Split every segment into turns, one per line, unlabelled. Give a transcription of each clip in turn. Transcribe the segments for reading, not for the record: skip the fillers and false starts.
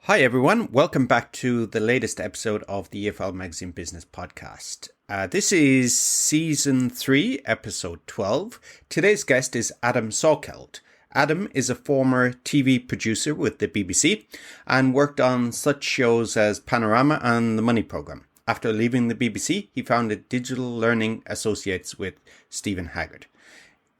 Hi, everyone. Welcome back to the latest episode of the EFL Magazine Business Podcast. This is Season 3, Episode 12. Today's guest is Adam Salkeld. Adam is a former TV producer with the BBC and worked on such shows as Panorama and The Money Programme. After leaving the BBC, he founded Digital Learning Associates with Stephen Haggard.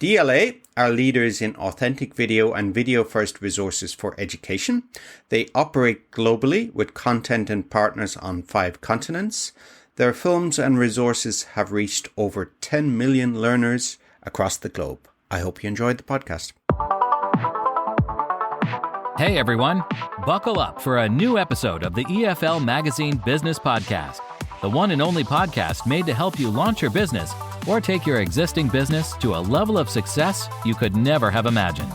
DLA are leaders in authentic video and video-first resources for education. They operate globally with content and partners on 5 continents. Their films and resources have reached over 10 million learners across the globe. I hope you enjoyed the podcast.
Hey everyone, buckle up for a new episode of the EFL Magazine Business Podcast, the one and only podcast made to help you launch your business or take your existing business to a level of success you could never have imagined.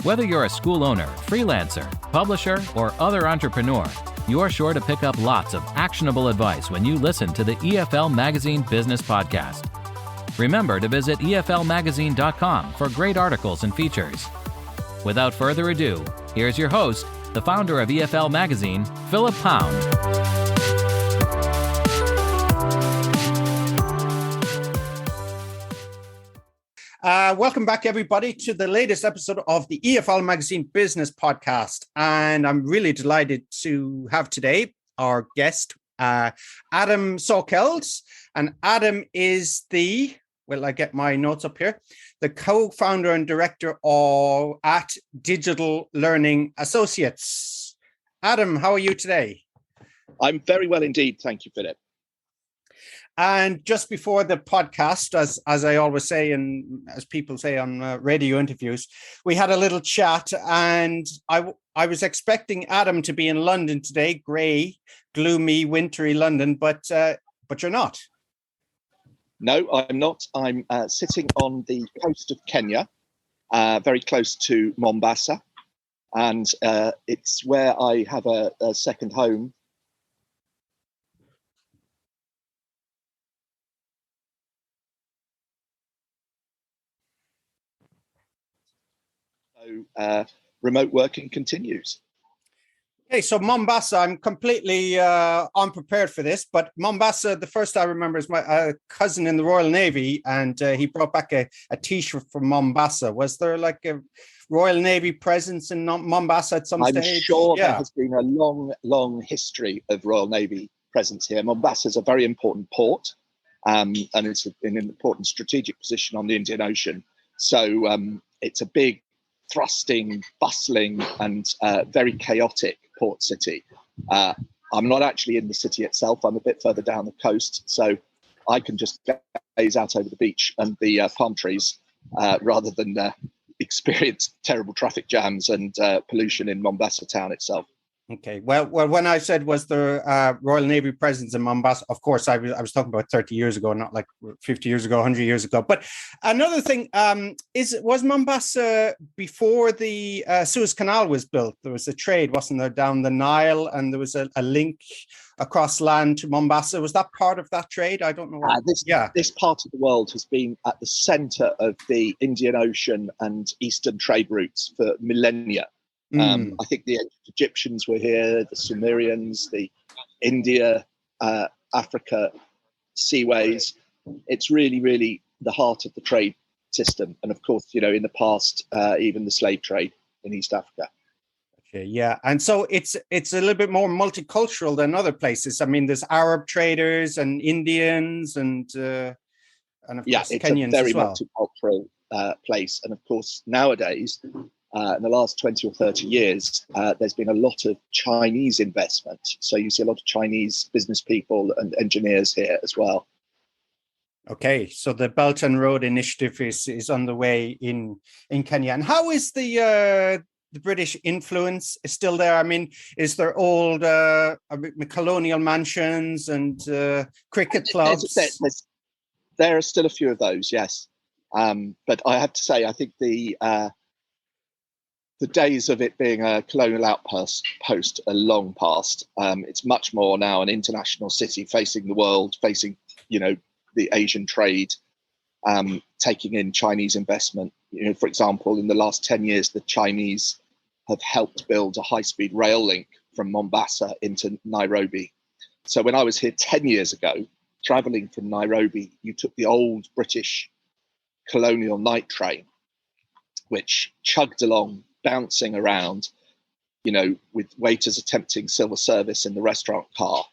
Whether you're a school owner, freelancer, publisher, or other entrepreneur, you're sure to pick up lots of actionable advice when you listen to the EFL Magazine Business Podcast. Remember to visit eflmagazine.com for great articles and features. Without further ado, here's your host, the founder of EFL Magazine, Philip Pound.
Welcome back, everybody, to the latest episode of the EFL Magazine Business Podcast. And I'm really delighted to have today our guest, Adam Salkeld. And Adam is I get my notes up here, the co-founder and director at Digital Learning Associates. Adam, how are you today?
I'm very well indeed. Thank you, Philip.
And just before the podcast, as I always say, and as people say on radio interviews, we had a little chat, and I was expecting Adam to be in London today, grey, gloomy, wintry London, but you're not.
No, I'm not. I'm sitting on the coast of Kenya, very close to Mombasa, and it's where I have a second home. So remote working continues.
Okay, so Mombasa, I'm completely unprepared for this, but Mombasa, the first I remember is my cousin in the Royal Navy, and he brought back a T-shirt from Mombasa. Was there like a Royal Navy presence in Mombasa at some stage?
I'm sure there has been a long history of Royal Navy presence here. Mombasa is a very important port, and it's in an important strategic position on the Indian Ocean. So it's a big, thrusting, bustling, and very chaotic port city. I'm not actually in the city itself. I'm a bit further down the coast, so I can just gaze out over the beach and the palm trees rather than experience terrible traffic jams and pollution in Mombasa town itself.
Okay. Well, when I said was there Royal Navy presence in Mombasa, of course, I was talking about 30 years ago, not like 50 years ago, 100 years ago. But another thing was Mombasa before the Suez Canal was built? There was a trade, wasn't there, down the Nile, and there was a link across land to Mombasa. Was that part of that trade? I don't know.
This part of the world has been at the center of the Indian Ocean and Eastern trade routes for millennia. I think the Egyptians were here, the Sumerians, the India, Africa seaways. It's really, really the heart of the trade system. And of course, in the past, even the slave trade in East Africa.
Okay, yeah. And so it's a little bit more multicultural than other places. I mean, there's Arab traders and Indians and of course Kenyans
a very
as well.
Multicultural place. And of course, nowadays, in the last 20 or 30 years, there's been a lot of Chinese investment. So you see a lot of Chinese business people and engineers here as well.
Okay, so the Belt and Road Initiative is underway in Kenya. And how is the British influence still there? I mean, is there old colonial mansions and cricket clubs?
There are still a few of those, yes. But I have to say, I think the days of it being a colonial outpost are long past. It's much more now an international city facing the world, facing, the Asian trade, taking in Chinese investment. For example, in the last 10 years, the Chinese have helped build a high-speed rail link from Mombasa into Nairobi. So when I was here 10 years ago, traveling from Nairobi, you took the old British colonial night train, which chugged along, bouncing around, with waiters attempting silver service in the restaurant car.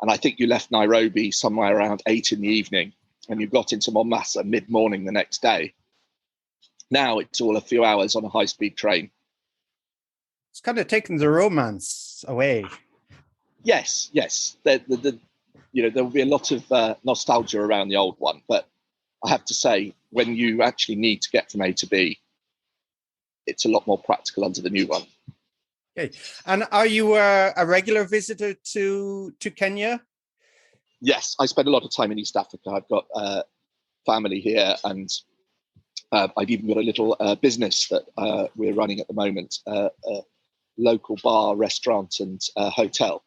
And I think you left Nairobi somewhere around 8 in the evening, and you got into Mombasa mid-morning the next day. Now it's all a few hours on a high-speed train.
It's kind of taken the romance away.
Yes. There will be a lot of nostalgia around the old one, but I have to say, when you actually need to get from A to B, it's a lot more practical under the new one.
Okay. And are you a regular visitor to Kenya?
Yes, I spend a lot of time in East Africa. I've got family here, and I've even got a little business that we're running at the moment, a local bar, restaurant, and hotel,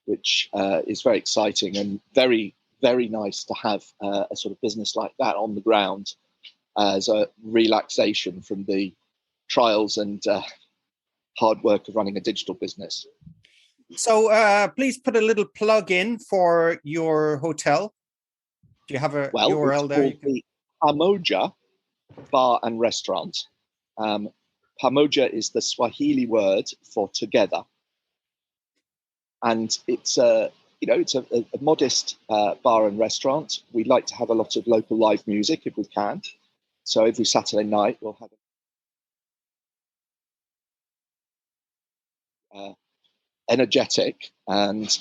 which is very exciting and very, very nice to have a sort of business like that on the ground as a relaxation from the trials and hard work of running a digital business.
So please put a little plug in for your hotel. Do you have a URL there?
It's called the Pamoja Bar and Restaurant. Pamoja is the Swahili word for together, and it's a modest bar and restaurant. We like to have a lot of local live music if we can. So every Saturday night we'll have energetic, and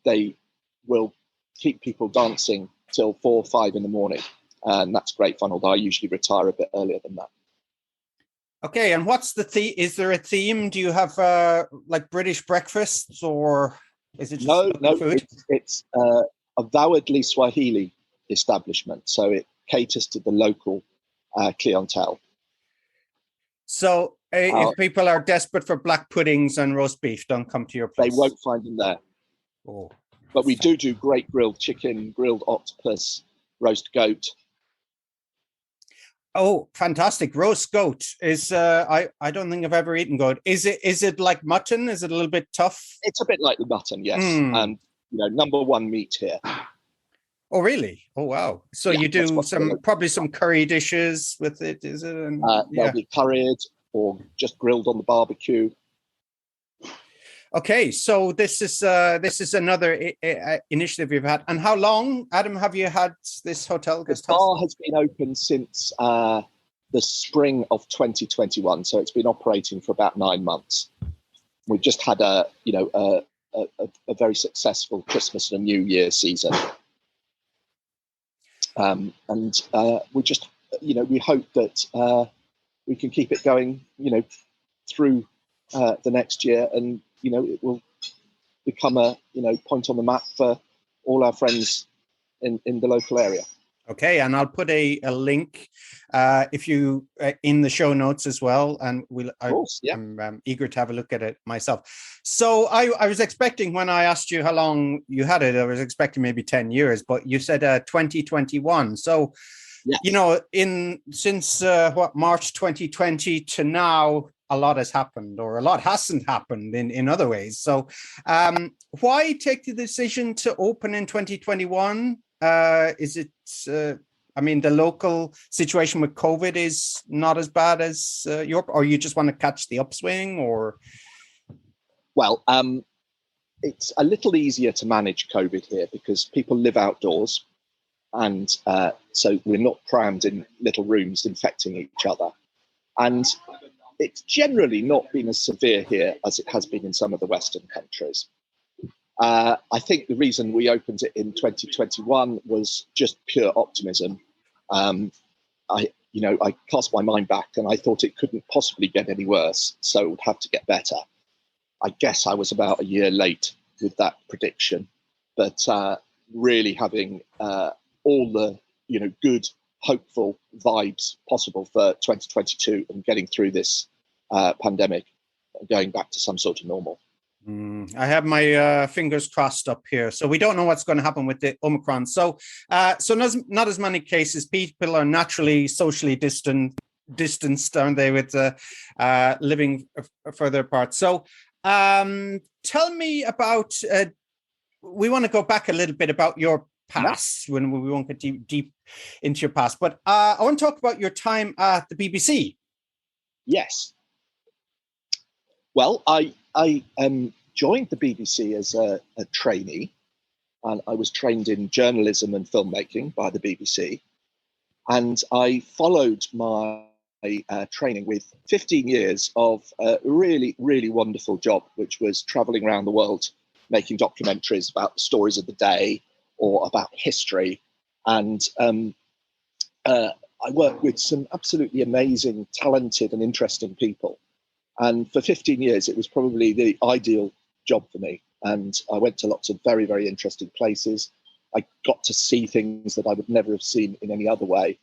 they will keep people dancing till 4 or 5 in the morning, and that's great fun. Although I usually retire a bit earlier than that.
Okay, and what's the theme? Is there a theme? Do you have like British breakfasts, or is it just food?
It's avowedly Swahili establishment, so it caters to the local clientele.
So if people are desperate for black puddings and roast beef, don't come to your place.
They won't find them there.
Oh,
but we do great grilled chicken, grilled octopus, roast goat.
Oh, fantastic. Roast goat is, I don't think I've ever eaten goat. Is it like mutton? Is it a little bit tough?
It's a bit like the mutton, yes. And, number one meat here.
Oh, really? Oh, wow. So you do probably some curry dishes with it, is it? And,
they'll be curried or just grilled on the barbecue.
Okay, so this is another initiative you've had. And how long, Adam, have you had this hotel?
The bar has been open since the spring of 2021, so it's been operating for about 9 months. We've just had a very successful Christmas and New Year season, and we just we hope that we can keep it going through the next year, and it will become a point on the map for all our friends in the local area.
Okay, and I'll put a link if you in the show notes as well, and I'm eager to have a look at it myself. So I was expecting, when I asked you how long you had it, I was expecting maybe 10 years, but you said 2021. So yes. Since March 2020 to now, a lot has happened, or a lot hasn't happened in other ways. So why take the decision to open in 2021? Is it, the local situation with COVID is not as bad as Europe, or you just want to catch the upswing, or?
Well, it's a little easier to manage COVID here because people live outdoors. And so we're not crammed in little rooms infecting each other. And it's generally not been as severe here as it has been in some of the Western countries. I think the reason we opened it in 2021 was just pure optimism. I cast my mind back and I thought it couldn't possibly get any worse, so it would have to get better. I guess I was about a year late with that prediction, but really having all the good, hopeful vibes possible for 2022 and getting through this pandemic and going back to some sort of normal.
I have my fingers crossed up here. So we don't know what's going to happen with the Omicron. So not as many cases. People are naturally socially distanced, aren't they, with living further apart. So Tell me about. We want to go back a little bit about your past when we won't get deep into your past, but I want to talk about your time at the BBC.
Yes. Well, I joined the BBC as a trainee, and I was trained in journalism and filmmaking by the BBC. And I followed my training with 15 years of a really, really wonderful job, which was traveling around the world, making documentaries about the stories of the day or about history. And I worked with some absolutely amazing, talented and interesting people. And for 15 years, it was probably the ideal job for me. And I went to lots of very, very interesting places. I got to see things that I would never have seen in any other way.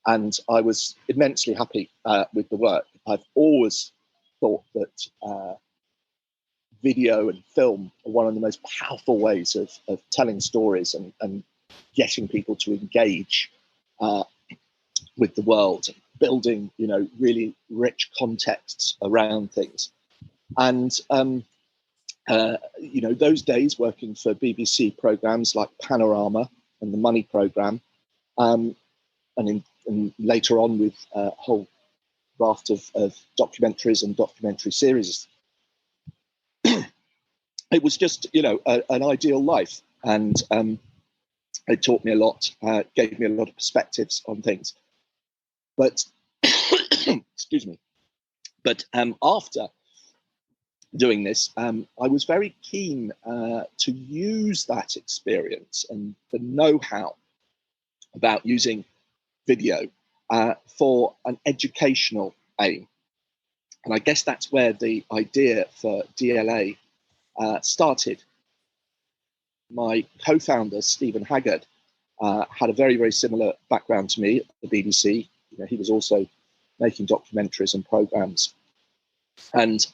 And I was immensely happy with the work. I've always thought that video and film are one of the most powerful ways of telling stories and getting people to engage with the world, building, really rich contexts around things. And, those days working for BBC programs like Panorama and the Money Programme, and later on with a whole raft of documentaries and documentary series, it was just, an ideal life. And it taught me a lot, gave me a lot of perspectives on things. But, excuse me, but after doing this, I was very keen to use that experience and the know-how about using video for an educational aim. And I guess that's where the idea for DLA started. My co-founder, Stephen Haggard, had a very, very similar background to me at the BBC. He was also making documentaries and programs. And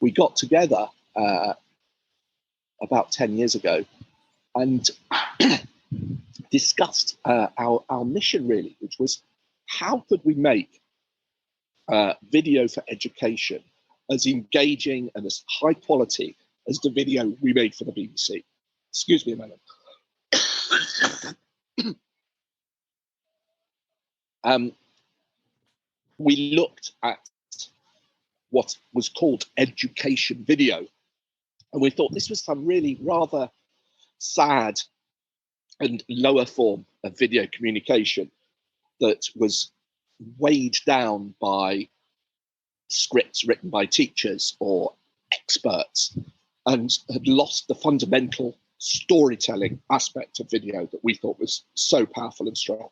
we got together about 10 years ago and discussed our mission, really, which was how could we make video for education as engaging and as high quality as the video we made for the BBC. Excuse me a moment. We looked at what was called education video, and we thought this was some really rather sad and lower form of video communication that was weighed down by scripts written by teachers or experts and had lost the fundamental storytelling aspect of video that we thought was so powerful and strong.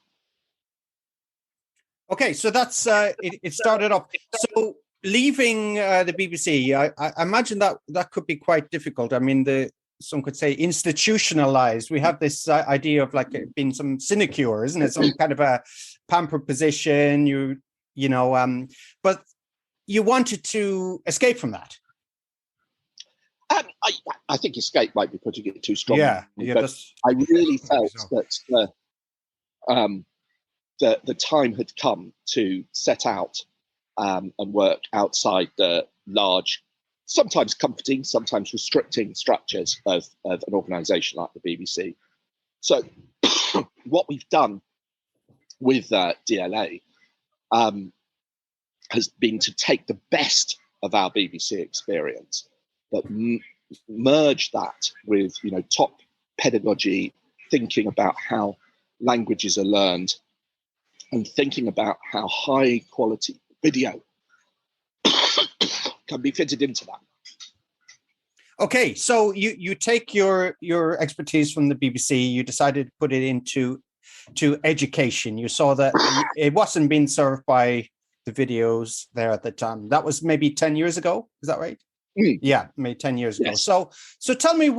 Okay, so that's it started off. So leaving the BBC, I imagine that could be quite difficult. I mean, some could say institutionalized. We have this idea of like it being some sinecure, isn't it? Some kind of a pampered position. But you wanted to escape from that.
I think escape might be putting it too strongly.
Yeah.
But I really felt that the time had come to set out and work outside the large, sometimes comforting, sometimes restricting structures of an organisation like the BBC. So what we've done with DLA has been to take the best of our BBC experience, but merge that with top pedagogy, thinking about how languages are learned, and thinking about how high quality video can be fitted into that.
Okay, so you take your expertise from the BBC, you decided to put it into education. You saw that it wasn't being served by the videos there at the time. That was maybe 10 years ago. Is that right?
Mm.
Yeah, maybe 10 years ago.
Yes.
So tell me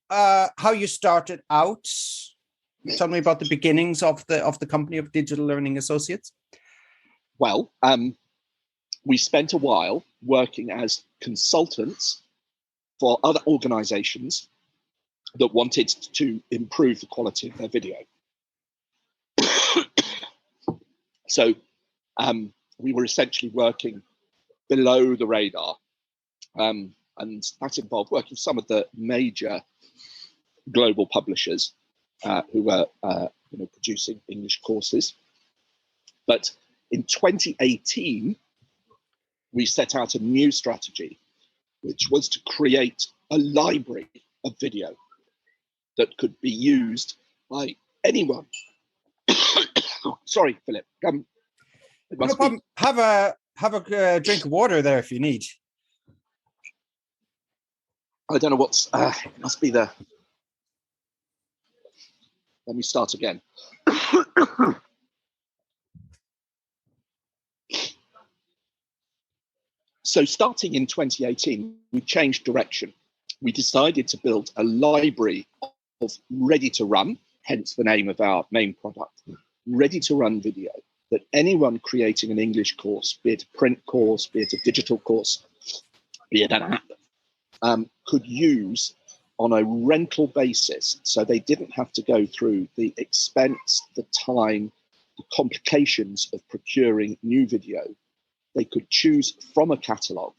how you started out. Tell me about the beginnings of the company of Digital Learning Associates.
Well, we spent a while working as consultants for other organizations that wanted to improve the quality of their video. So we were essentially working below the radar, And that involved working with some of the major global publishers who were producing English courses. But in 2018, we set out a new strategy, which was to create a library of video that could be used by anyone. Sorry, Philip.
No problem. Have a drink of water there if you need.
I don't know what's. It must be the. Let me start again. So starting in 2018, we changed direction. We decided to build a library of ready-to-run, hence the name of our main product, ready-to-run video that anyone creating an English course, be it a print course, be it a digital course, be it an app, could use on a rental basis. So they didn't have to go through the expense, the time, the complications of procuring new video. They could choose from a catalogue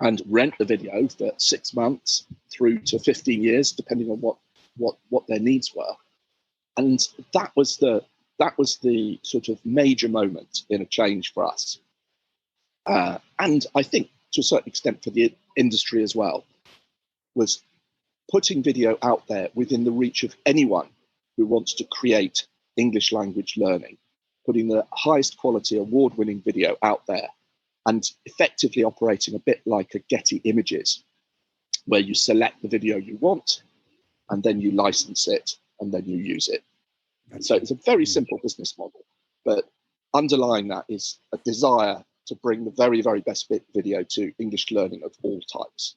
and rent the video for 6 months through to 15 years, depending on what their needs were. And that was the sort of major moment in a change for us. And I think to a certain extent for the industry as well, was putting video out there within the reach of anyone who wants to create English language learning, putting the highest quality award-winning video out there and effectively operating a bit like a Getty Images, where you select the video you want and then you license it and then you use it. And so it's a very simple business model, but underlying that is a desire to bring the very, very best video to English learning of all types.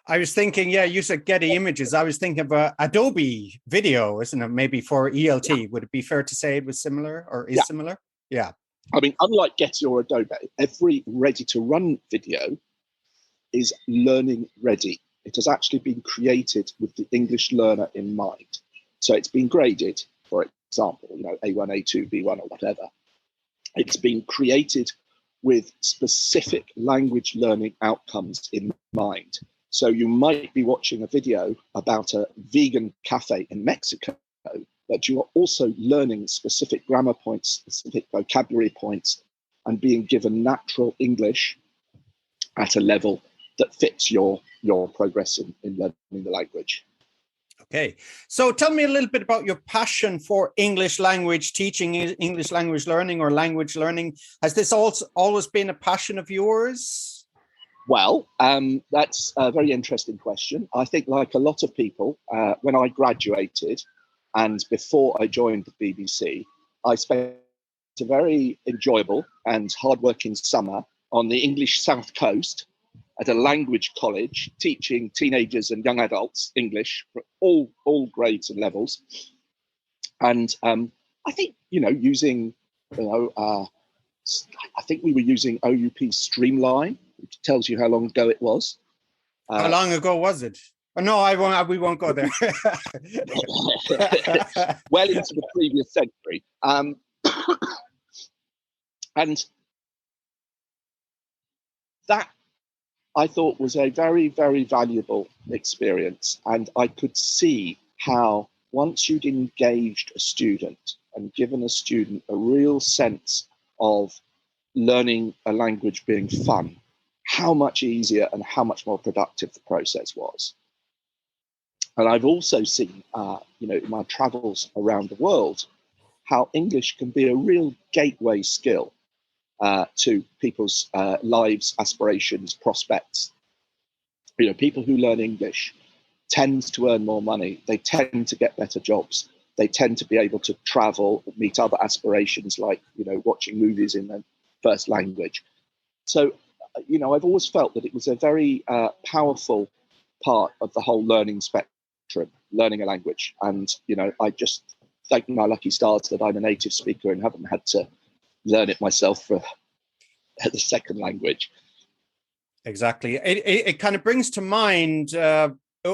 I was thinking, you said Getty Images. I was thinking of Adobe Video, isn't it? Maybe for ELT. Yeah. Would it be fair to say it was similar or is similar? Yeah.
I mean, unlike Getty or Adobe, every ready-to-run video is learning ready. It has actually been created with the English learner in mind. So it's been graded, for example, A1, A2, B1 or whatever. It's been created with specific language learning outcomes in mind. So you might be watching a video about a vegan cafe in Mexico, but you are also learning specific grammar points, specific vocabulary points, and being given natural English at a level that fits your progress in learning the language.
Okay, so tell me a little bit about your passion for English language teaching, English language learning or language learning. Has this also always been a passion of yours?
Well, that's a very interesting question. I think like a lot of people, when I graduated and before I joined the BBC, I spent a very enjoyable and hardworking summer on the English South Coast at a language college, teaching teenagers and young adults English for all grades and levels. And I think, using, I think we were using OUP Streamline, which tells you how long ago it was.
How long ago was it? Oh, no, we won't go there.
Well into the previous century. And that I thought was a very, very valuable experience. And I could see how once you'd engaged a student and given a student a real sense of learning a language being fun, how much easier and how much more productive the process was. And I've also seen, in my travels around the world, how English can be a real gateway skill to people's lives, aspirations, prospects. People who learn English tend to earn more money. They tend to get better jobs. They tend to be able to travel, meet other aspirations like, watching movies in their first language. So, I've always felt that it was a very powerful part of the whole learning spectrum, learning a language. And, I just thank my lucky stars that I'm a native speaker and haven't had to learn it myself for the second language.
Exactly. It kind of brings to mind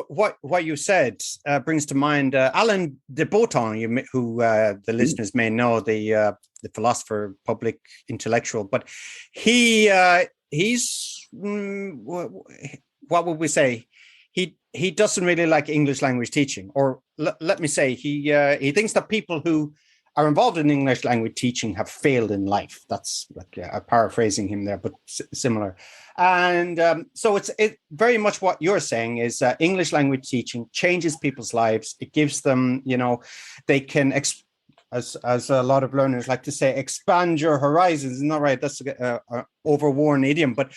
what you said, brings to mind Alain de Botton, who the listeners may know, the philosopher, public intellectual, but he's what would we say? He doesn't really like English language teaching, or let me say, he thinks that people who are involved in English language teaching have failed in life. That's like paraphrasing him there, but similar. And so it's very much what you're saying is English language teaching changes people's lives. It gives them, they can, as a lot of learners like to say, expand your horizons. Not right. That's an overworn idiom, but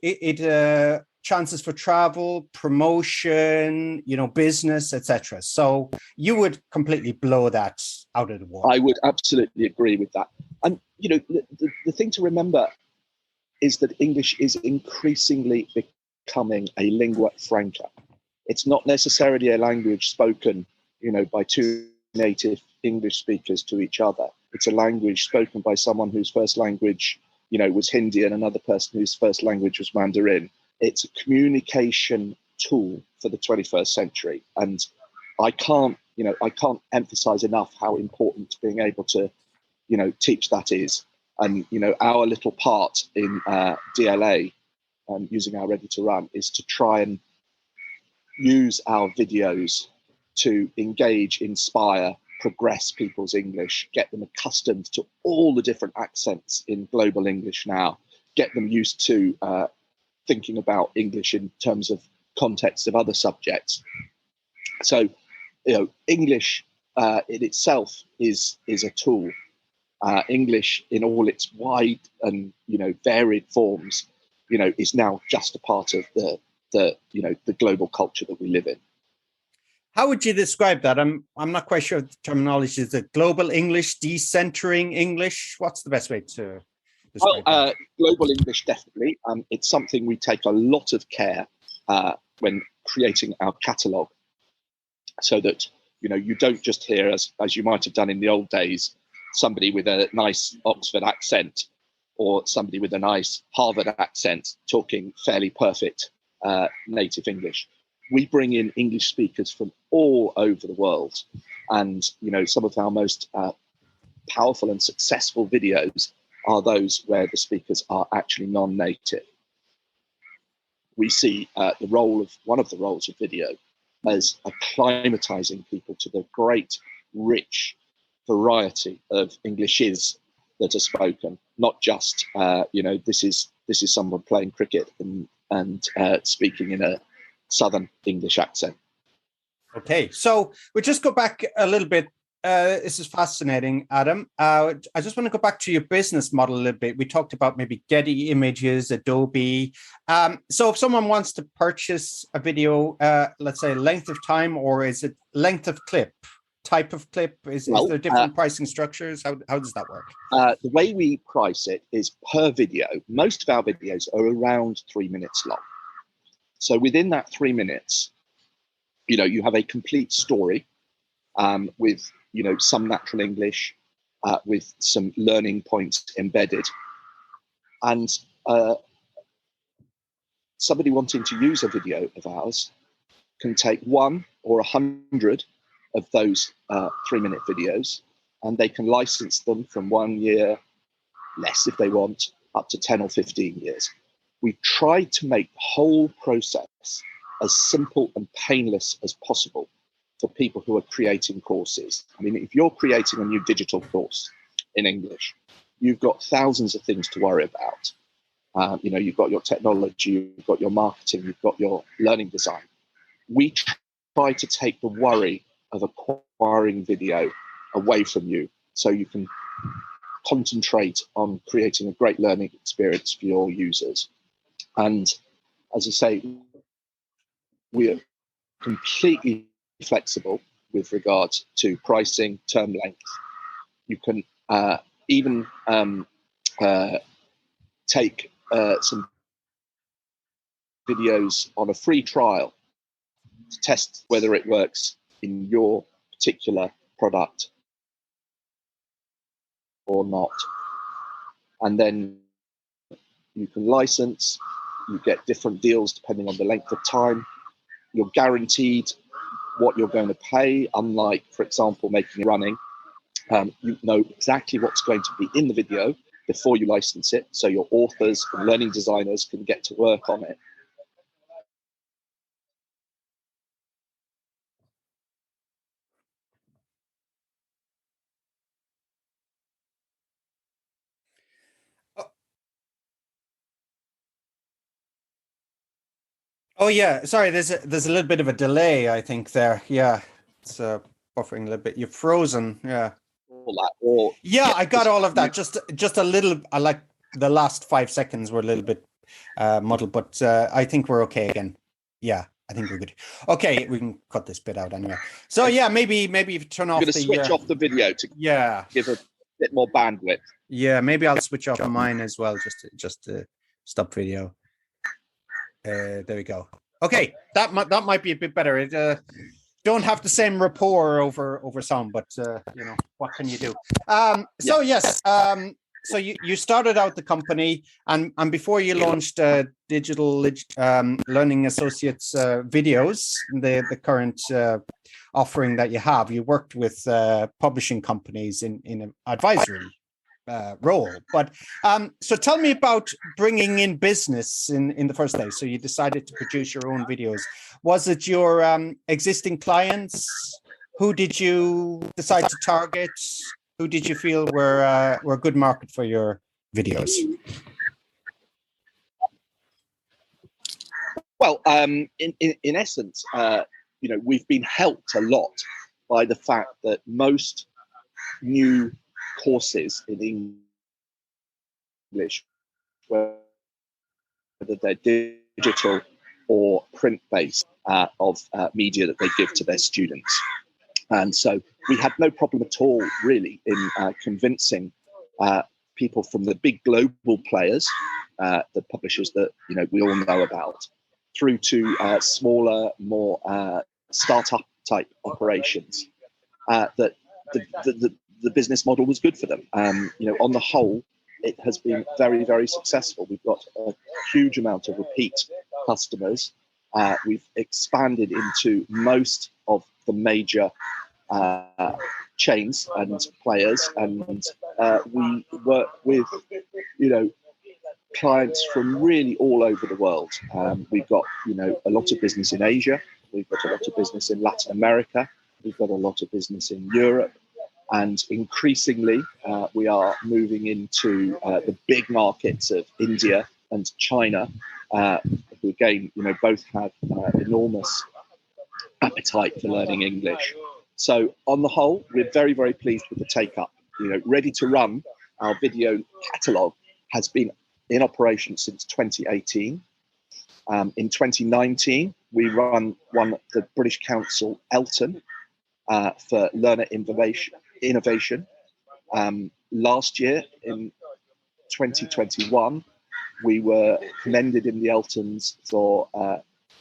it chances for travel, promotion, business, etc. So you would completely blow that out of the water.
I would absolutely agree with that. And the thing to remember is that English is increasingly becoming a lingua franca. It's not necessarily a language spoken, by two native English speakers to each other. It's a language spoken by someone whose first language, was Hindi, and another person whose first language was Mandarin. It's a communication tool for the 21st century. And I can't emphasize enough how important being able to, teach that is. And, our little part in DLA, using our Ready to Run, is to try and use our videos to engage, inspire, progress people's English, get them accustomed to all the different accents in global English now, get them used to thinking about English in terms of context of other subjects. So, English in itself is a tool. English in all its wide and varied forms, is now just a part of the global culture that we live in.
How would you describe that? I'm not quite sure of the terminology. Is it global English, decentering English? What's the best way to describe that?
Global English, definitely. It's something we take a lot of care when creating our catalogue, so that you don't just hear, as you might have done in the old days, somebody with a nice Oxford accent or somebody with a nice Harvard accent talking fairly perfect native English. We bring in English speakers from all over the world, and some of our most powerful and successful videos are those where the speakers are actually non-native. We see one of the roles of video as acclimatizing people to the great, rich variety of Englishes that are spoken. Not just this is someone playing cricket and speaking in a Southern English accent.
Okay, so we'll just go back a little bit. This is fascinating, Adam. I just want to go back to your business model a little bit. We talked about maybe Getty Images, Adobe. So if someone wants to purchase a video, let's say length of time, or is it length of clip, type of clip? Is there different pricing structures? How does that work?
The way we price it is per video. Most of our videos are around 3 minutes long. So within that 3 minutes, you have a complete story with, some natural English, with some learning points embedded. And somebody wanting to use a video of ours can take 1 or 100 of those 3 minute videos, and they can license them from 1 year, less if they want, up to 10 or 15 years. We tried to make the whole process as simple and painless as possible for people who are creating courses. I mean, if you're creating a new digital course in English, you've got thousands of things to worry about. You've got your technology, you've got your marketing, you've got your learning design. We try to take the worry of acquiring video away from you, so you can concentrate on creating a great learning experience for your users. And as I say, we are completely flexible with regards to pricing, term length. You can even take some videos on a free trial to test whether it works in your particular product or not. And then you can license, you get different deals depending on the length of time. You're guaranteed what you're going to pay, unlike, for example, making running. You know exactly what's going to be in the video, before you license it, so your authors and learning designers can get to work on it.
Oh yeah, sorry. There's a little bit of a delay, I think there. Yeah, it's buffering a little bit. You're frozen. Yeah.
All that, or
Yeah,
yeah,
I got all of that. Just a little. I like the last 5 seconds were a little bit muddled, but I think we're okay again. Yeah, I think we're good. Okay, we can cut this bit out anyway. So yeah, maybe if you turn
I'm
off
going to
the
switch off the video to
yeah.
give a bit more bandwidth.
Yeah, maybe I'll switch off mine as well, just to stop video. There we go. Okay, that might be a bit better. It don't have the same rapport over sound, but what can you do? So yes, so you started out the company, and before you launched Digital Learning Associates videos, the current offering that you have, you worked with publishing companies in an advisory role. But so tell me about bringing in business in the first place. So you decided to produce your own videos. Was it your existing clients? Who did you decide to target? Who did you feel were a good market for your videos?
Well, in essence, we've been helped a lot by the fact that most new courses in English, whether they're digital or print-based, of media that they give to their students. And so we had no problem at all, really, in convincing people from the big global players, the publishers that we all know about, through to smaller, more startup type operations, that the business model was good for them. On the whole, it has been very, very successful. We've got a huge amount of repeat customers. We've expanded into most of the major chains and players, and we work with clients from really all over the world. We've got a lot of business in Asia. We've got a lot of business in Latin America. We've got a lot of business in Europe. And increasingly, we are moving into the big markets of India and China, who again, both have enormous appetite for learning English. So on the whole, we're very, very pleased with the take-up. Ready to Run, our video catalogue, has been in operation since 2018. In 2019, we won the British Council Elton for learner innovation. Last year, in 2021, we were commended in the Eltons for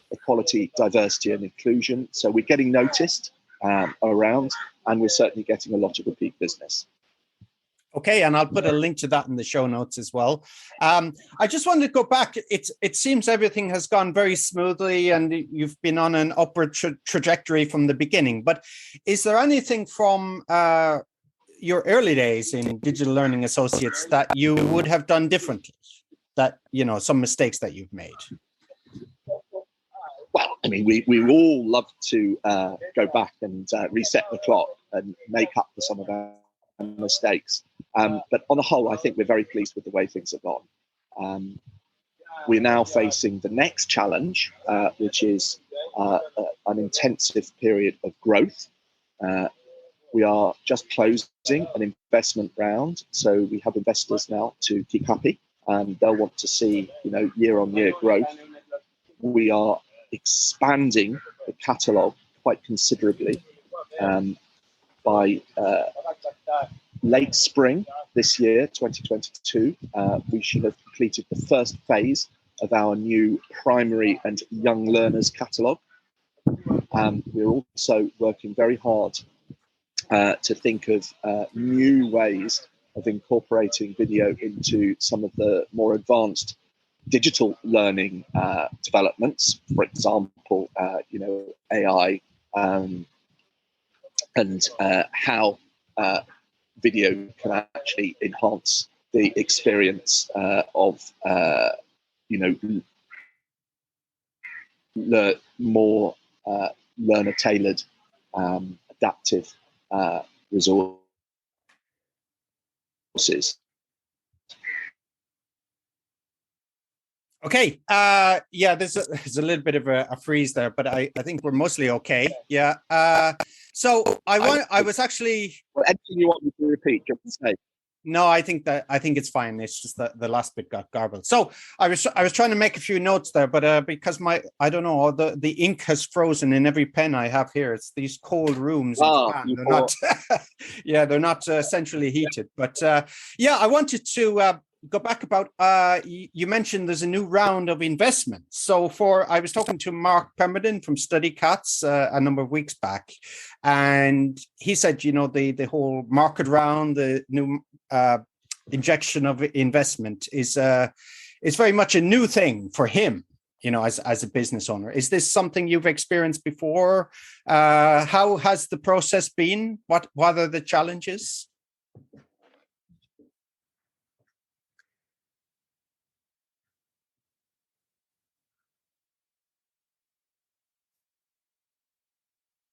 equality, diversity and inclusion. So we're getting noticed around, and we're certainly getting a lot of repeat business.
Okay, and I'll put a link to that in the show notes as well. I just wanted to go back. It seems everything has gone very smoothly, and you've been on an upward trajectory from the beginning. But is there anything from your early days in Digital Learning Associates that you would have done differently? That some mistakes that you've made?
Well, I mean, we all love to go back and reset the clock and make up for some of our mistakes. But on the whole, I think we're very pleased with the way things have gone. We're now facing the next challenge, which is an intensive period of growth. We are just closing an investment round, so we have investors now to keep happy, and they'll want to see year-on-year growth. We are expanding the catalogue quite considerably. By late spring this year, 2022, we should have completed the first phase of our new primary and young learners catalogue. We're also working very hard to think of new ways of incorporating video into some of the more advanced digital learning developments, for example, AI, and how video can actually enhance the experience of more learner tailored, adaptive resources.
Okay. Yeah, there's a little bit of a freeze there, but I think we're mostly okay. Yeah. So I was actually.
Well, anything you want me to repeat, just say.
No, I think it's fine. It's just that the last bit got garbled. So I was trying to make a few notes there, but because I don't know, the ink has frozen in every pen I have here. It's these cold rooms in Japan. They're not, yeah, they're not centrally heated. But yeah, I wanted to go back about. You mentioned there's a new round of investment. So I was talking to Mark Pemberton from StudyCats a number of weeks back, and he said, the whole market round, the new injection of investment is very much a new thing for him, as a business owner. Is this something you've experienced before? How has the process been? What are the challenges?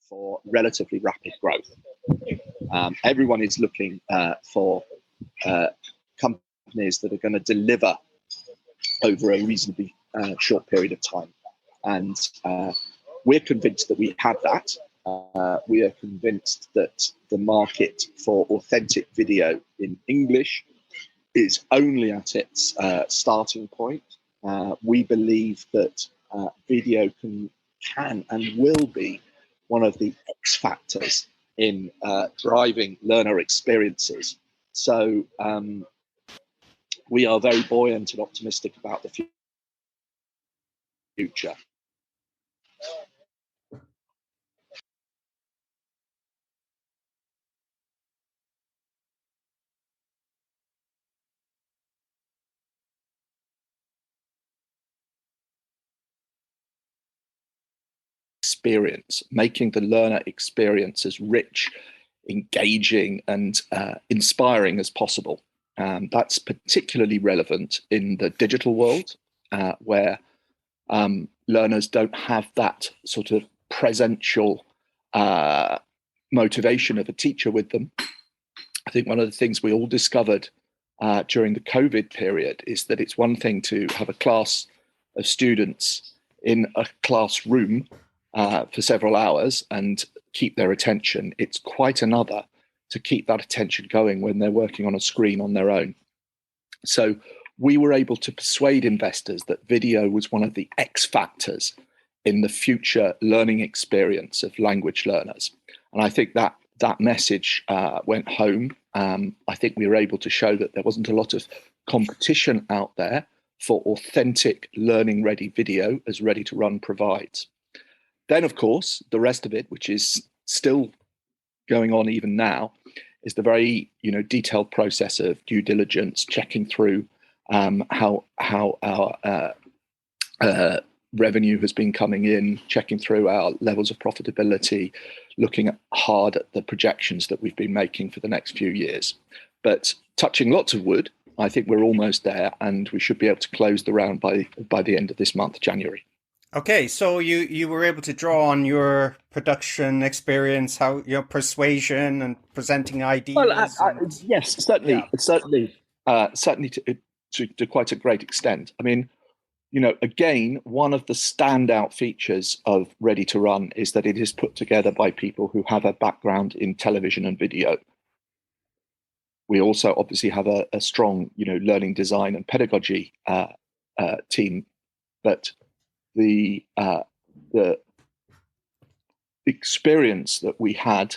For relatively rapid growth. Everyone is looking for companies that are going to deliver over a reasonably short period of time. And we're convinced that we have that. We are convinced that the market for authentic video in English is only at its starting point. We believe that video can and will be one of the X factors in driving learner experiences. So we are very buoyant and optimistic about the future. Experience, making the learner experience as rich, engaging, and inspiring as possible. That's particularly relevant in the digital world, where learners don't have that sort of presential motivation of a teacher with them. I think one of the things we all discovered during the COVID period is that it's one thing to have a class of students in a classroom for several hours and keep their attention. It's quite another to keep that attention going when they're working on a screen on their own. So we were able to persuade investors that video was one of the X factors in the future learning experience of language learners. And I think that message went home. I think we were able to show that there wasn't a lot of competition out there for authentic learning ready video as Ready to Run provides. Then, of course, the rest of it, which is still going on even now, is the very detailed process of due diligence, checking through how our revenue has been coming in, checking through our levels of profitability, looking hard at the projections that we've been making for the next few years. But touching lots of wood, I think we're almost there, and we should be able to close the round by the end of this month, January.
Okay, so you were able to draw on your production experience, how your persuasion and presenting ideas.
Well, yes, certainly, yeah. certainly to quite a great extent. I mean, again, one of the standout features of Ready to Run is that it is put together by people who have a background in television and video. We also obviously have a strong, learning design and pedagogy team, but the experience that we had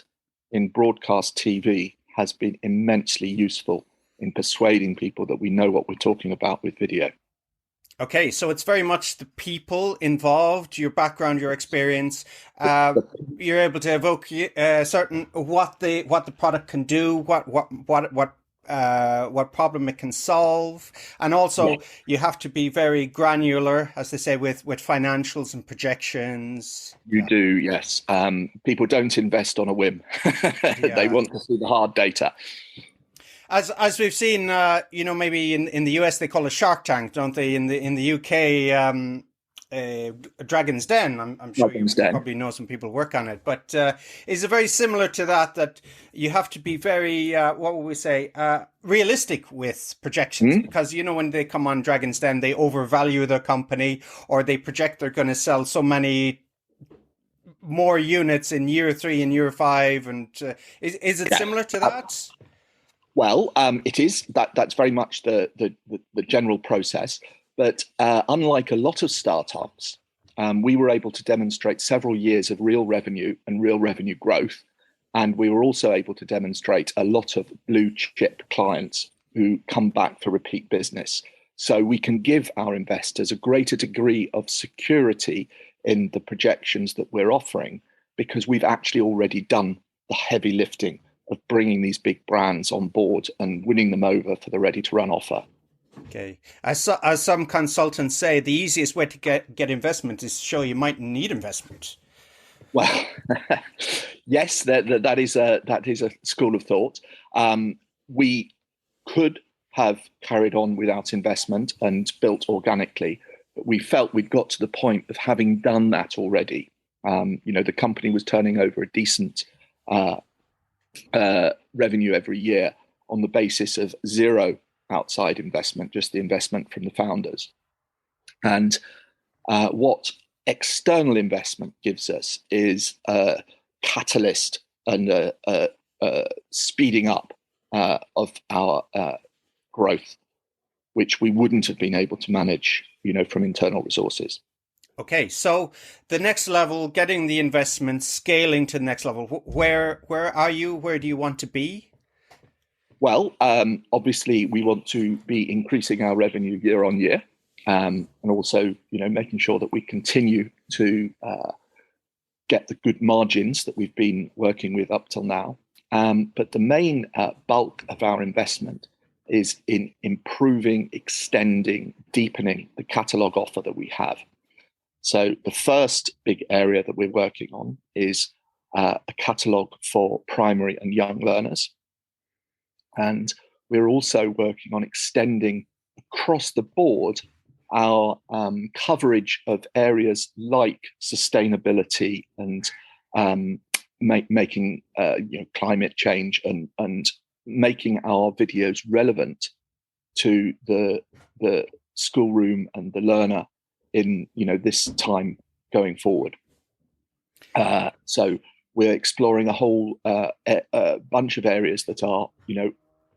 in broadcast TV has been immensely useful in persuading people that we know what we're talking about with video.
Okay, so it's very much the people involved, your background, your experience. You're able to evoke certain what the product can do, what problem it can solve, and also you have to be very granular, as they say, with financials and projections.
You do, yes. People don't invest on a whim. They want to see the hard data.
As we've seen, maybe in the US they call it Shark Tank, don't they? In the UK, Dragon's Den. I'm sure you
Dragon's Den.
probably know some people work on it, but is it very similar to that? That you have to be very what would we say realistic with projections, because when they come on Dragon's Den, they overvalue their company, or they project they're going to sell so many more units in year 3 and year 5, and is it similar to that?
Well, it is. That's very much the general process. But unlike a lot of startups, we were able to demonstrate several years of real revenue and real revenue growth. And we were also able to demonstrate a lot of blue chip clients who come back for repeat business. So we can give our investors a greater degree of security in the projections that we're offering, because we've actually already done the heavy lifting of bringing these big brands on board and winning them over for the ready to run offer.
Okay. As some consultants say, the easiest way to get investment is to show you might need investment.
Well, yes, that is a school of thought. We could have carried on without investment and built organically, but we felt we'd got to the point of having done that already. The company was turning over a decent revenue every year on the basis of zero outside investment, just the investment from the founders. And what external investment gives us is a catalyst and a speeding up of our growth, which we wouldn't have been able to manage, from internal resources.
Okay, so the next level, getting the investment, scaling to the next level. Where are you? Where do you want to be?
Well, obviously, we want to be increasing our revenue year on year, and also, making sure that we continue to get the good margins that we've been working with up till now. But the main bulk of our investment is in improving, extending, deepening the catalogue offer that we have. So the first big area that we're working on is a catalogue for primary and young learners. And we're also working on extending across the board our coverage of areas like sustainability and making climate change and making our videos relevant to the schoolroom and the learner in this time going forward. So we're exploring a whole bunch of areas that are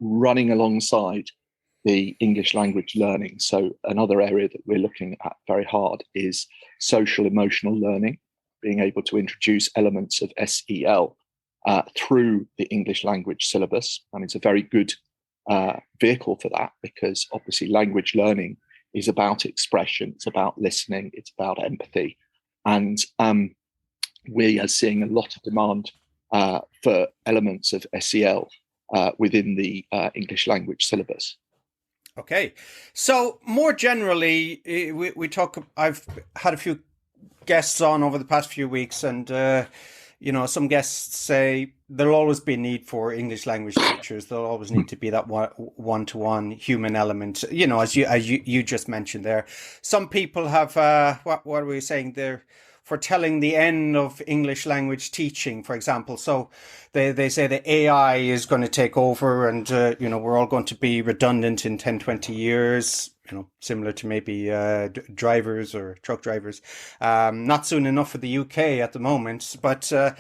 running alongside the English language learning. So another area that we're looking at very hard is social emotional learning, being able to introduce elements of SEL through the English language syllabus. And it's a very good vehicle for that, because obviously language learning is about expression, it's about listening, it's about empathy. And we are seeing a lot of demand for elements of SEL within the English language syllabus.
Okay, so more generally, we talk. I've had a few guests on over the past few weeks, and some guests say there'll always be a need for English language teachers. There'll always need to be that one-to-one human element. As you just mentioned there. Some people have what are we saying? They're foretelling the end of English language teaching, for example. So they say that AI is going to take over, and we're all going to be redundant in 10, 20 years. Similar to maybe drivers or truck drivers. Not soon enough for the UK at the moment. But so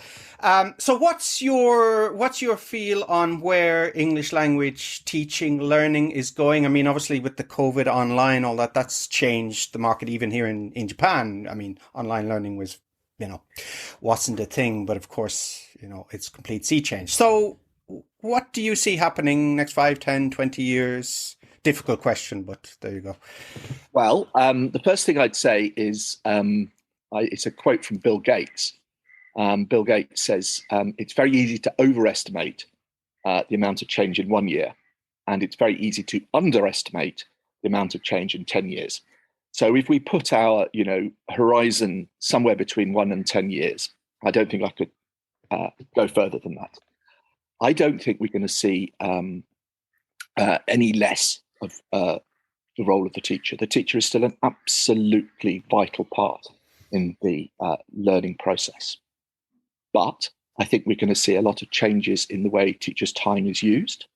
what's your feel on where English language teaching, learning is going? I mean, obviously with the COVID online, all that's changed the market even here in Japan. I mean, online learning was, wasn't a thing. But of course, it's complete sea change. So what do you see happening next 5, 10, 20 years? Difficult question, but there you go.
Well, the first thing I'd say is it's a quote from Bill Gates. Bill Gates says, it's very easy to overestimate the amount of change in 1 year, and it's very easy to underestimate the amount of change in 10 years. So if we put our horizon somewhere between 1 and 10 years, I don't think I could go further than that. I don't think we're going to see any less of the role of the teacher. The teacher is still an absolutely vital part in the learning process. But I think we're going to see a lot of changes in the way teachers' time is used.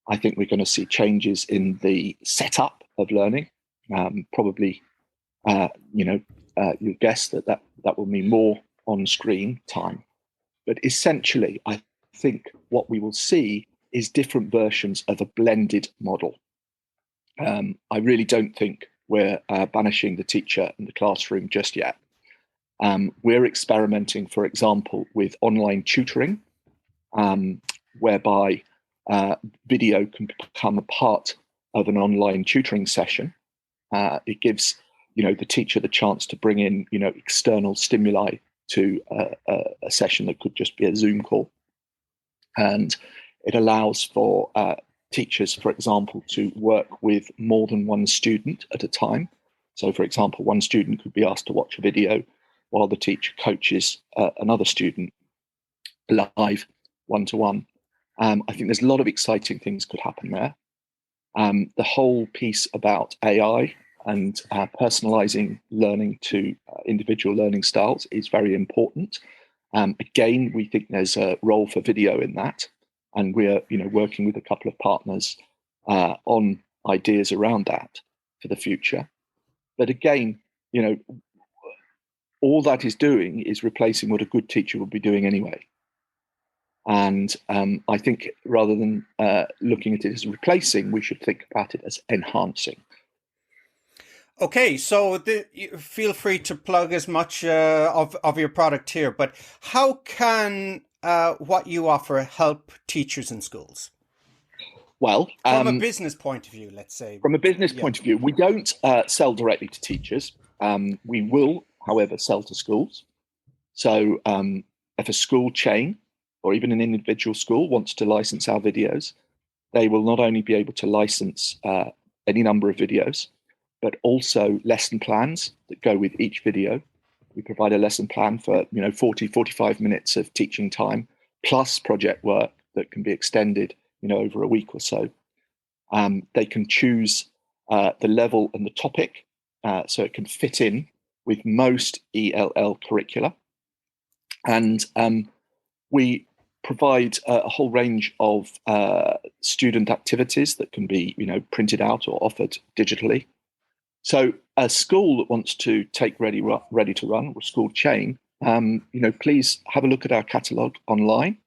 I think we're going to see changes in the setup of learning. Probably, you'll guess that will mean more on-screen time. But essentially, I think what we will see is different versions of a blended model. I really don't think we're banishing the teacher in the classroom just yet. We're experimenting, for example, with online tutoring, whereby video can become a part of an online tutoring session. It gives, the teacher the chance to bring in, external stimuli to a session that could just be a Zoom call. And it allows for teachers, for example, to work with more than one student at a time. So, for example, one student could be asked to watch a video while the teacher coaches another student live, one-to-one. I think there's a lot of exciting things could happen there. The whole piece about AI and personalizing learning to individual learning styles is very important. Again, we think there's a role for video in that. And we're, working with a couple of partners on ideas around that for the future. But again, all that is doing is replacing what a good teacher would be doing anyway. And I think rather than looking at it as replacing, we should think about it as enhancing.
Okay, so feel free to plug as much of your product here, but how can what you offer help teachers in schools?
Well,
from a business point of view, let's say.
From a business point of view, we don't sell directly to teachers. We will, however, sell to schools. So if a school chain or even an individual school wants to license our videos, they will not only be able to license any number of videos, but also lesson plans that go with each video. We provide a lesson plan for 40, 45 minutes of teaching time, plus project work that can be extended over a week or so. They can choose the level and the topic, so it can fit in with most ELL curricula. And we provide a whole range of student activities that can be printed out or offered digitally. So a school that wants to take ready to run, or school chain, please have a look at our catalogue online.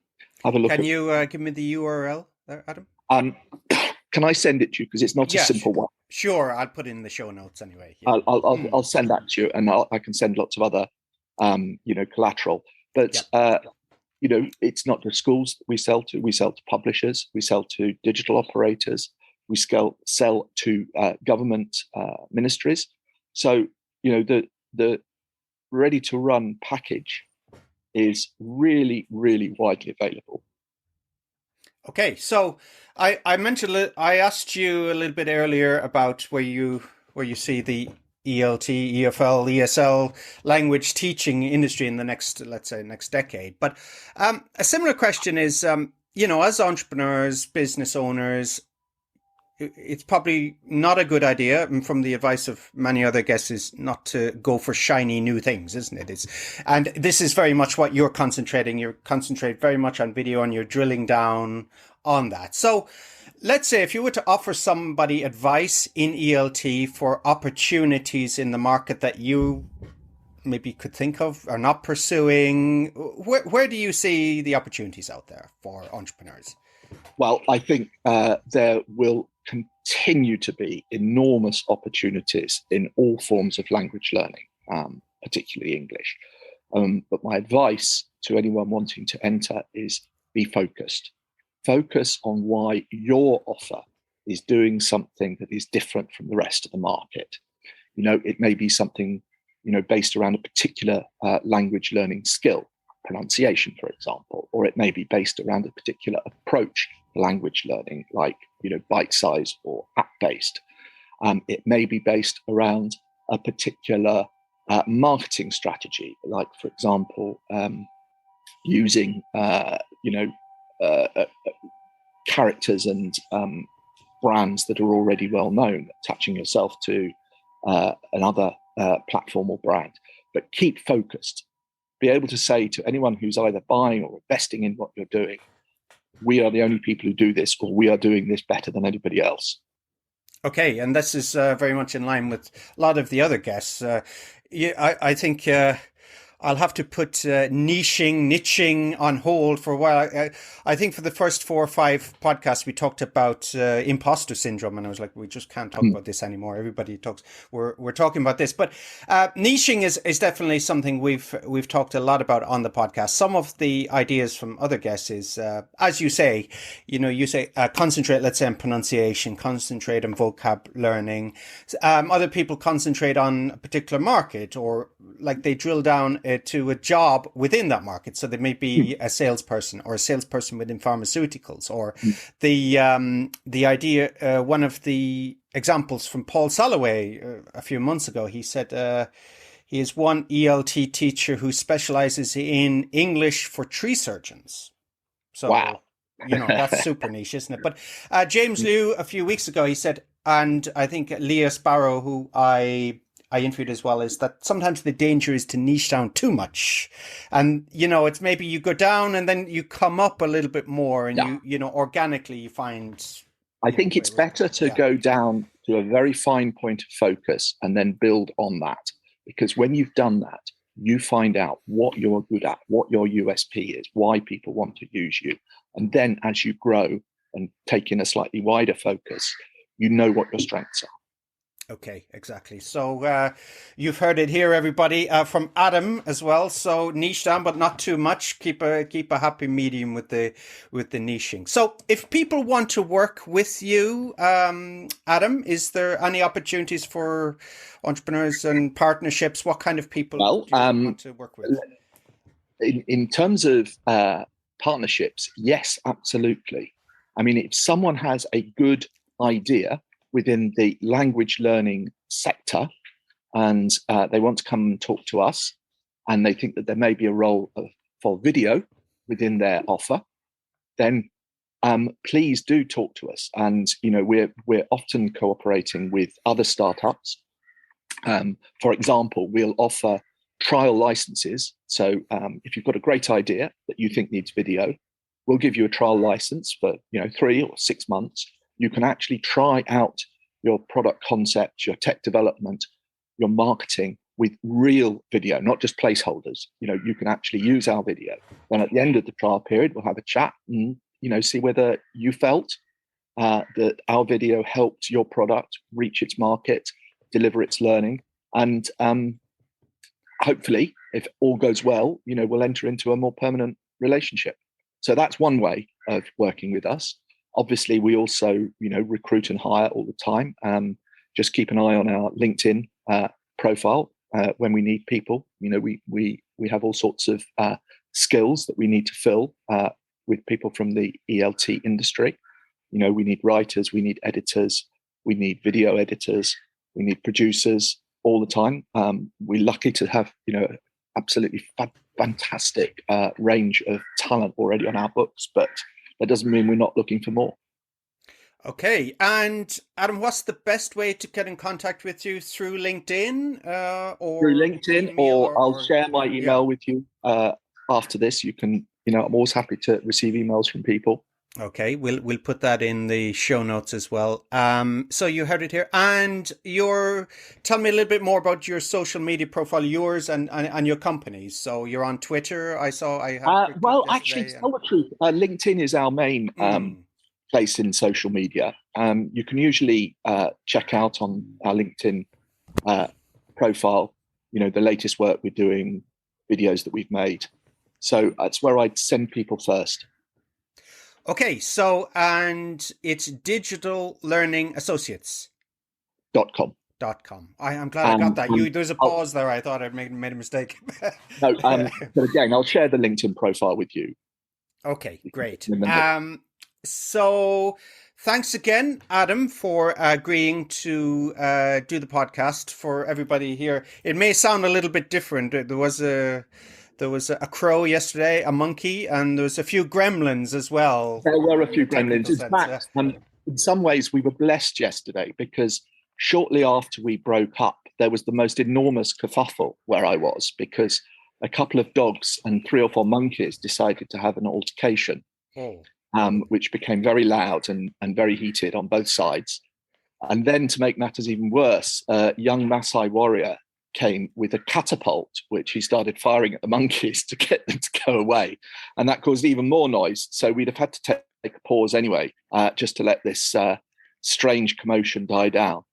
Have a look.
Can you give me the URL there, Adam?
Can I send it to you, because it's not a simple one?
Sure, I'll put it in the show notes anyway. Yeah.
I'll send that to you, and I can send lots of other collateral. But it's not just schools that we sell to. We sell to publishers. We sell to digital operators. We sell to government ministries. So the ready to run package is really, really widely available.
Okay, so I mentioned, I asked you a little bit earlier about where you see the ELT, EFL, ESL language teaching industry in the next decade. But a similar question is, as entrepreneurs, business owners, it's probably not a good idea, and from the advice of many other guests, is not to go for shiny new things, isn't it? And this is very much what you're concentrating. You're concentrating very much on video, and you're drilling down on that. So let's say if you were to offer somebody advice in ELT for opportunities in the market that you maybe could think of or not pursuing, where do you see the opportunities out there for entrepreneurs?
Well, I think there will continue to be enormous opportunities in all forms of language learning, particularly English. But my advice to anyone wanting to enter is be focused. Focus on why your offer is doing something that is different from the rest of the market. It may be something, based around a particular language learning skill, pronunciation, for example, or it may be based around a particular approach to language learning, like, bite-sized or app-based. It may be based around a particular marketing strategy, like, for example, using, characters and brands that are already well known, attaching yourself to another platform or brand, but keep focused. Be able to say to anyone who's either buying or investing in what you're doing, we are the only people who do this, or we are doing this better than anybody else.
Okay, and this is very much in line with a lot of the other guests. I think I'll have to put niching on hold for a while. I think for the first 4 or 5 podcasts, we talked about imposter syndrome, and I was like, we just can't talk about this anymore. Everybody talks. We're talking about this, but niching is definitely something we've talked a lot about on the podcast. Some of the ideas from other guests is, as you say, concentrate. Let's say on pronunciation, concentrate on vocab learning. Other people concentrate on a particular market, or like they drill down to a job within that market. So they may be a salesperson or a salesperson within pharmaceuticals, or the idea, one of the examples from Paul Salloway a few months ago, he said he is one ELT teacher who specializes in English for tree surgeons. So,
wow.
That's super niche, isn't it? But James Liu, a few weeks ago, he said, and I think Leah Sparrow, who I interviewed as well, is that sometimes the danger is to niche down too much. And, it's maybe you go down and then you come up a little bit more, and organically you find.
I think it's better to go down to a very fine point of focus and then build on that. Because when you've done that, you find out what you're good at, what your USP is, why people want to use you. And then as you grow and take in a slightly wider focus, you know what your strengths are.
Okay, exactly. So you've heard it here, everybody, from Adam as well. So niche down, but not too much. Keep a happy medium with the niching. So if people want to work with you, Adam, is there any opportunities for entrepreneurs and partnerships? What kind of people do you want to work with?
In terms of partnerships, yes, absolutely. I mean, if someone has a good idea within the language learning sector, and they want to come and talk to us, and they think that there may be a role for video within their offer, then please do talk to us. And we're often cooperating with other startups. For example, we'll offer trial licenses. So if you've got a great idea that you think needs video, we'll give you a trial license for 3 or 6 months. You can actually try out your product concept, your tech development, your marketing with real video, not just placeholders. You can actually use our video. Then at the end of the trial period, we'll have a chat and see whether you felt that our video helped your product reach its market, deliver its learning, and hopefully, if all goes well, we'll enter into a more permanent relationship. So that's one way of working with us. Obviously, we also, recruit and hire all the time. Just keep an eye on our LinkedIn profile when we need people. We have all sorts of skills that we need to fill with people from the ELT industry. We need writers, we need editors, we need video editors, we need producers all the time. We're lucky to have, absolutely fantastic range of talent already on our books, but that doesn't mean we're not looking for more.
Okay. And Adam, what's the best way to get in contact with you? Through LinkedIn or
through LinkedIn, or I'll share my email with you after this. You can, I'm always happy to receive emails from people.
Okay, we'll put that in the show notes as well. So you heard it here, and tell me a little bit more about your social media profile, yours and your company's. So you're on Twitter. I saw.
Actually, to tell the truth, LinkedIn is our main place in social media. You can usually check out on our LinkedIn profile, the latest work we're doing, videos that we've made. So that's where I'd send people first.
Okay, so, and it's Digital Learning Associates.
.com.
I'm glad I got that. There's a pause there. I thought I'd made a mistake.
No, but again, I'll share the LinkedIn profile with you.
Okay, great. So thanks again, Adam, for agreeing to do the podcast for everybody here. It may sound a little bit different. There was a crow yesterday, a monkey, and there was a few gremlins as well.
There were a few gremlins. In fact, in some ways we were blessed yesterday, because shortly after we broke up, there was the most enormous kerfuffle where I was, because a couple of dogs and 3 or 4 monkeys decided to have an altercation, which became very loud and very heated on both sides. And then, to make matters even worse, a young Maasai warrior came with a catapult, which he started firing at the monkeys to get them to go away. And that caused even more noise. So we'd have had to take a pause anyway, just to let this strange commotion die down.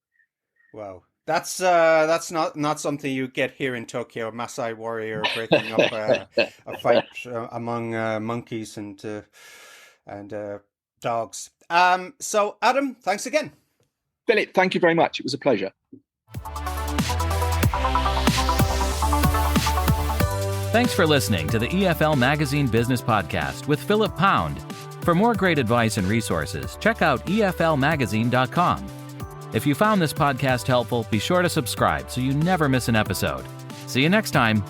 Wow. That's not something you get here in Tokyo, a Maasai warrior breaking up a fight among monkeys and dogs. So, Adam, thanks again.
Philip, thank you very much. It was a pleasure.
Thanks for listening to the EFL Magazine Business Podcast with Philip Pound. For more great advice and resources, check out eflmagazine.com. If you found this podcast helpful, be sure to subscribe so you never miss an episode. See you next time.